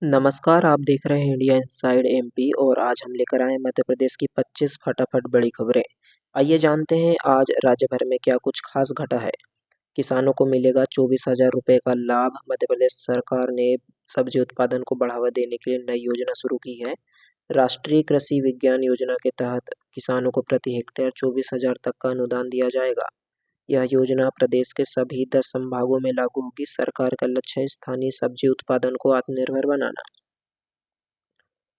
नमस्कार, आप देख रहे हैं इंडिया इनसाइड एमपी और आज हम लेकर आए हैं मध्य प्रदेश की 25 फटाफट बड़ी खबरें। आइए जानते हैं आज राज्य भर में क्या कुछ खास घटा है। किसानों को मिलेगा 24,000 रुपये का लाभ। मध्य प्रदेश सरकार ने सब्जी उत्पादन को बढ़ावा देने के लिए नई योजना शुरू की है। राष्ट्रीय कृषि विज्ञान योजना के तहत किसानों को प्रति हेक्टेयर 24,000 तक का अनुदान दिया जाएगा। यह योजना प्रदेश के सभी 10 संभागों में लागू होगी। सरकार का लक्ष्य है स्थानीय सब्जी उत्पादन को आत्मनिर्भर बनाना।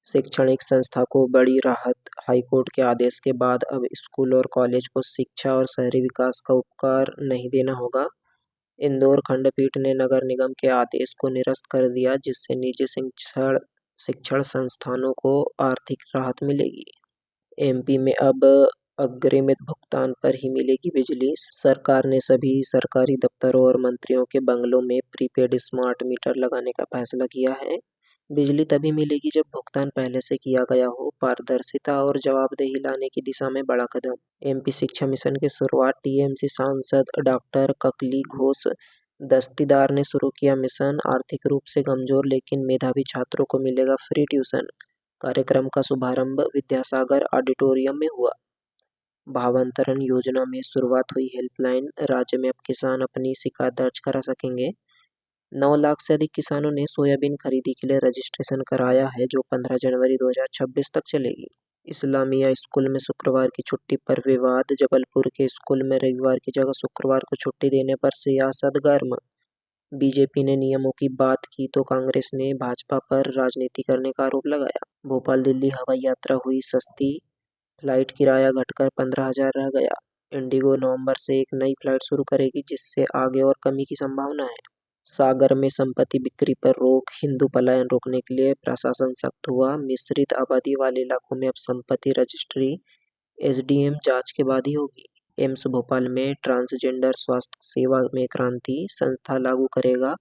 शैक्षणिक संस्था को बड़ी राहत। हाईकोर्ट के आदेश के बाद अब स्कूल और कॉलेज को शिक्षा और शहरी विकास का उपकार नहीं देना होगा। इंदौर खंडपीठ ने नगर निगम के आदेश को निरस्त कर दिया, जिससे निजी शिक्षण शिक्षण संस्थानों को आर्थिक राहत मिलेगी। एमपी में अब अग्रिम भुगतान पर ही मिलेगी बिजली। सरकार ने सभी सरकारी दफ्तरों और मंत्रियों के बंगलों में प्रीपेड स्मार्ट मीटर लगाने का फैसला किया है। बिजली तभी मिलेगी जब भुगतान पहले से किया गया हो। पारदर्शिता और जवाबदेही लाने की दिशा में बड़ा कदम। एमपी शिक्षा मिशन की शुरुआत। टीएमसी सांसद डॉक्टर ककली घोष दस्तीदार ने शुरू किया मिशन। आर्थिक रूप से कमजोर लेकिन मेधावी छात्रों को मिलेगा फ्री ट्यूशन। कार्यक्रम का शुभारंभ विद्यासागर ऑडिटोरियम में हुआ। भावांतरण योजना में शुरुआत हुई हेल्पलाइन। राज्य में अब किसान अपनी शिकायत दर्ज करा सकेंगे। 9 लाख से अधिक किसानों ने सोयाबीन खरीदी के लिए रजिस्ट्रेशन कराया है, जो 15 जनवरी 2026 तक चलेगी। इस्लामिया स्कूल में शुक्रवार की छुट्टी पर विवाद। जबलपुर के स्कूल में रविवार की जगह शुक्रवार को छुट्टी देने पर सियासत गर्म। बीजेपी ने नियमों की बात की तो कांग्रेस ने भाजपा पर राजनीति करने का आरोप लगाया। भोपाल दिल्ली हवाई यात्रा हुई सस्ती। फ्लाइट किराया घटकर 15,000 रह गया। इंडिगो नवंबर से एक नई फ्लाइट शुरू करेगी, जिससे आगे और कमी की संभावना है। सागर में संपत्ति बिक्री पर रोक। हिंदू पलायन रोकने के लिए प्रशासन सख्त हुआ। मिश्रित आबादी वाले इलाकों में अब संपत्ति रजिस्ट्री एसडीएम जांच के बाद ही होगी। एम्स भोपाल में ट्रांसजेंडर स्वास्थ्य सेवा में क्रांति। संस्था लागू करेगा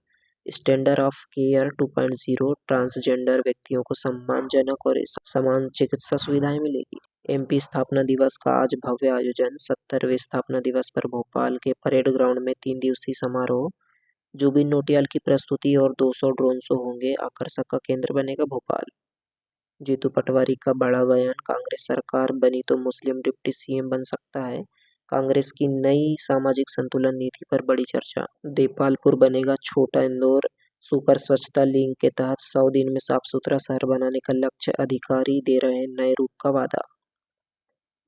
स्टैंडर्ड ऑफ केयर 2.0। ट्रांसजेंडर व्यक्तियों को सम्मानजनक और समान चिकित्सा सुविधाएं मिलेगी। एमपी स्थापना दिवस का आज भव्य आयोजन। 70वें स्थापना दिवस पर भोपाल के परेड ग्राउंड में 3 दिवसीय समारोह। जुबिन नौटियाल की प्रस्तुति और 200 ड्रोन शो होंगे। आकर्षक का केंद्र बनेगा भोपाल। जीतू पटवारी का बड़ा बयान। कांग्रेस सरकार बनी तो मुस्लिम डिप्टी सीएम बन सकता है। कांग्रेस की नई सामाजिक संतुलन नीति पर बड़ी चर्चा। देपालपुर बनेगा छोटा इंदौर। सुपर स्वच्छता लिंक के तहत 100 दिन में साफ सुथरा शहर बनाने का लक्ष्य। अधिकारी दे रहे हैं नए रूप का वादा।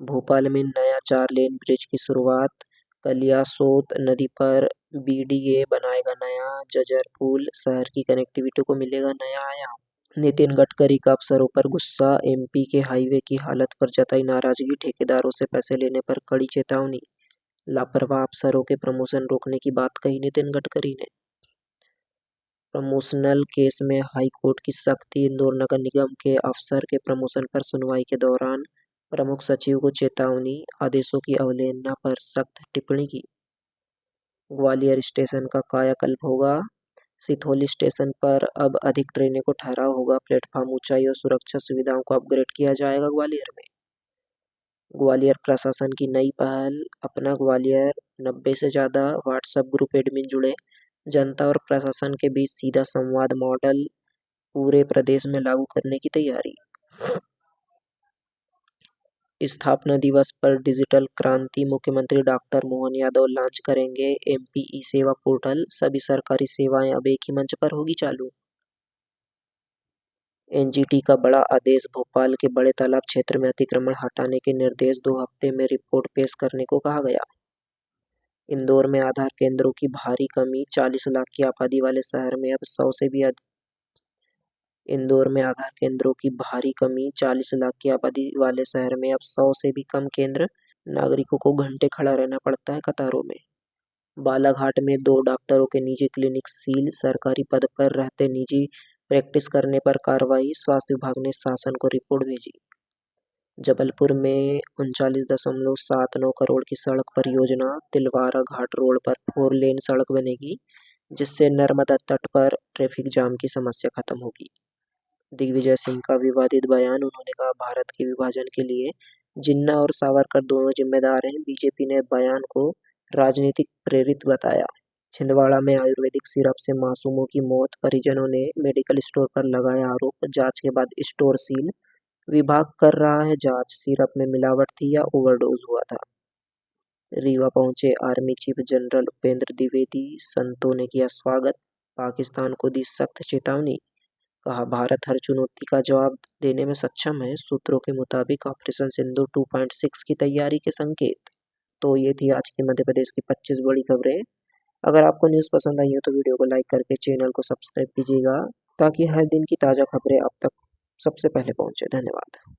भोपाल में नया 4 लेन ब्रिज की शुरुआत। कलियासोत नदी पर बीडीए बनाएगा नया जजर पुल। शहर की कनेक्टिविटी को मिलेगा नया आयाम। नितिन गडकरी का अफसरों पर गुस्सा। एमपी के हाईवे की हालत पर जताई नाराजगी। ठेकेदारों से पैसे लेने पर कड़ी चेतावनी। लापरवाह अफसरों के प्रमोशन रोकने की बात कही नितिन गडकरी ने। प्रमोशनल केस में हाई कोर्ट की सख्ती। इंदौर नगर निगम के अफसर के प्रमोशन पर सुनवाई के दौरान प्रमुख सचिव को चेतावनी। आदेशों की अवहेलना पर सख्त टिप्पणी की। ग्वालियर स्टेशन का कायाकल्प होगा। सिथौली स्टेशन पर अब अधिक ट्रेनों को ठहराव होगा। प्लेटफॉर्म ऊंचाई और सुरक्षा सुविधाओं को अपग्रेड किया जाएगा ग्वालियर में। ग्वालियर प्रशासन की नई पहल अपना ग्वालियर। 90 से ज्यादा व्हाट्सएप ग्रुप एडमिन जुड़े। जनता और प्रशासन के बीच सीधा संवाद मॉडल पूरे प्रदेश में लागू करने की तैयारी। स्थापना दिवस पर डिजिटल क्रांति। मुख्यमंत्री डॉक्टर मोहन यादव लॉन्च करेंगे एमपी ई सेवा पोर्टल। सभी सरकारी सेवाएं अब एक ही मंच पर होगी चालू। एनजीटी का बड़ा आदेश। भोपाल के बड़े तालाब क्षेत्र में अतिक्रमण हटाने के निर्देश। 2 हफ्ते में रिपोर्ट पेश करने को कहा गया। इंदौर में आधार केंद्रों की भारी कमी। 40 लाख की आबादी वाले शहर में अब 100 से भी अधिक। इंदौर में आधार केंद्रों की भारी कमी। 40 लाख की आबादी वाले शहर में अब 100 से भी कम केंद्र। नागरिकों को घंटे खड़ा रहना पड़ता है कतारों में। बालाघाट में 2 डॉक्टरों के निजी क्लिनिक सील। सरकारी पद पर रहते निजी प्रैक्टिस करने पर कार्रवाई। स्वास्थ्य विभाग ने शासन को रिपोर्ट भेजी। जबलपुर में 39.79 करोड़ की सड़क परियोजना। तिलवारा घाट रोड पर 4 लेन सड़क बनेगी, जिससे नर्मदा तट पर ट्रैफिक जाम की समस्या खत्म होगी। दिग्विजय सिंह का विवादित बयान। उन्होंने कहा भारत के विभाजन के लिए जिन्ना और सावरकर दोनों जिम्मेदार हैं। बीजेपी ने बयान को राजनीतिक प्रेरित बताया। छिंदवाड़ा में आयुर्वेदिक सिरप से मासूमों की मौत, परिजनों ने मेडिकल स्टोर पर लगाया आरोप, जांच के बाद स्टोर सील। विभाग कर रहा है जांच, सिरप में मिलावट थी या ओवरडोज हुआ था। रीवा पहुंचे army chief general Upendra Dwivedi, संतों ने किया स्वागत, पाकिस्तान को दी सख्त चेतावनी। कहा भारत हर चुनौती का जवाब देने में सक्षम है। सूत्रों के मुताबिक ऑपरेशन सिंदूर 2.6 की तैयारी के संकेत। तो ये थी आज की मध्य प्रदेश की 25 बड़ी खबरें। अगर आपको न्यूज़ पसंद आई हो तो वीडियो को लाइक करके चैनल को सब्सक्राइब कीजिएगा, ताकि हर दिन की ताज़ा खबरें आप तक सबसे पहले पहुंचे। धन्यवाद।